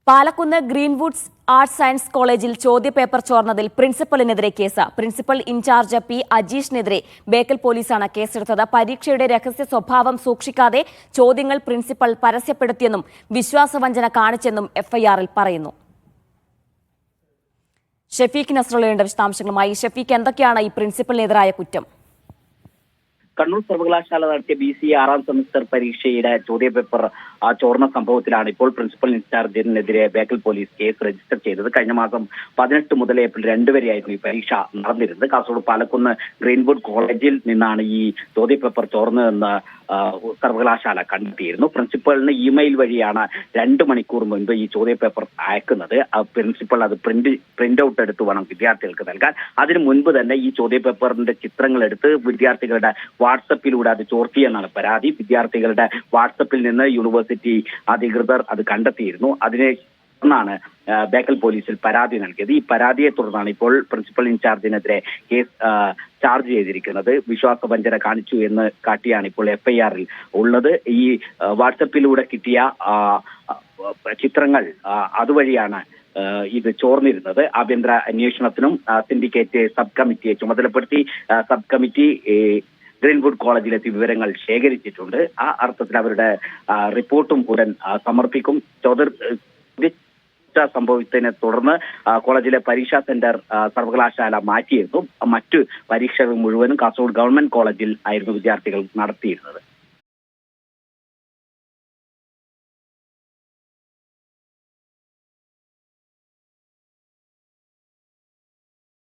Palakkunnu Greenwoods arts science കോളേജിൽ ചോദ്യപേപ്പർ ചോർന്നതിൽ പ്രിൻസിപ്പലിനെതിരെ കേസ്. പ്രിൻസിപ്പൽ ഇൻചാർജ് പി അജീഷിനെതിരെ ബേക്കൽ പോലീസാണ് കേസെടുത്തത്. പരീക്ഷയുടെ രഹസ്യ സ്വഭാവം സൂക്ഷിക്കാതെ ചോദ്യങ്ങൾ പ്രിൻസിപ്പൽ പരസ്യപ്പെടുത്തിയെന്നും വിശ്വാസവഞ്ചന കാണിച്ചെന്നും എഫ്ഐആറിൽ പറയുന്നു. ഷഫീഖ് നസ്രുള്ളയുടെ വിശദാംശങ്ങളുമായി. ഷഫീഖ്, എന്തൊക്കെയാണ് ഈ പ്രിൻസിപ്പലിനെതിരായ കുറ്റം? കണ്ണൂർ സർവകലാശാല നടത്തിയ BCA 6ാം സെമസ്റ്റർ പരീക്ഷയുടെ ചോദ്യപേപ്പർ ചോർന്ന സംഭവത്തിലാണ് ഇപ്പോൾ പ്രിൻസിപ്പൽ ഇൻചാർജിനെതിരെ ബേക്കൽ പോലീസ് കേസ് രജിസ്റ്റർ ചെയ്തത്. കഴിഞ്ഞ മാസം 18 മുതൽ ഏപ്രിൽ 2 വരെയായിരുന്നു ഈ പരീക്ഷ നടന്നിരുന്നത്. കാസർഗോഡ് പാലക്കുന്ന് ഗ്രീൻവുഡ് കോളേജിൽ നിന്നാണ് ഈ ചോദ്യപേപ്പർ ചോർന്നതെന്ന് സർവകലാശാല കണ്ടെത്തിയിരുന്നു. പ്രിൻസിപ്പലിന് ഇമെയിൽ വഴിയാണ് 2 മണിക്കൂർ മുൻപ് ഈ ചോദ്യപേപ്പർ അയക്കുന്നത്. പ്രിൻസിപ്പൽ അത് പ്രിന്റ് ഔട്ട് എടുത്ത് വേണം വിദ്യാർത്ഥികൾക്ക് നൽകാൻ. അതിനു മുൻപ് തന്നെ ഈ ചോദ്യപേപ്പറിന്റെ ചിത്രങ്ങൾ എടുത്ത് വിദ്യാർത്ഥികളുടെ വാട്സപ്പിലൂടെ അത് ചോർത്തിയെന്നാണ് പരാതി. വിദ്യാർത്ഥികളുടെ വാട്സപ്പിൽ നിന്ന് യൂണിവേഴ്സിറ്റി അധികൃതർ അത് കണ്ടെത്തിയിരുന്നു. അതിനെ ാണ് ബേക്കൽ പോലീസിൽ പരാതി നൽകിയത്. ഈ പരാതിയെ തുടർന്നാണ് ഇപ്പോൾ പ്രിൻസിപ്പൽ ഇൻചാർജിനെതിരെ കേസ് ചാർജ് ചെയ്തിരിക്കുന്നത്. വിശ്വാസവഞ്ചന കാണിച്ചു എന്ന് കാട്ടിയാണ് ഇപ്പോൾ FIR-ൽ ഉള്ളത്. ഈ വാട്സപ്പിലൂടെ കിട്ടിയ ചിത്രങ്ങൾ അതുവഴിയാണ് ഇത് ചോർന്നിരുന്നത്. ആഭ്യന്തര അന്വേഷണത്തിനും സിൻഡിക്കേറ്റ് സബ് കമ്മിറ്റിയെ ചുമതലപ്പെടുത്തി സബ് കമ്മിറ്റി ഗ്രീൻവുഡ് കോളേജിലെത്തി വിവരങ്ങൾ ശേഖരിച്ചിട്ടുണ്ട്. ആ അർത്ഥത്തിൽ അവരുടെ റിപ്പോർട്ടും ഉടൻ സമർപ്പിക്കും. സംഭവത്തിനെ തുടർന്ന് കോളേജിലെ പരീക്ഷാ സെന്റർ സർവകലാശാല മാറ്റിയിരുന്നു. മറ്റു പരീക്ഷകൾ മുഴുവനും കാസർഗോഡ് ഗവൺമെന്റ് കോളേജിൽ ആയിരുന്നു വിദ്യാർത്ഥികൾ നടത്തിയിരുന്നത്.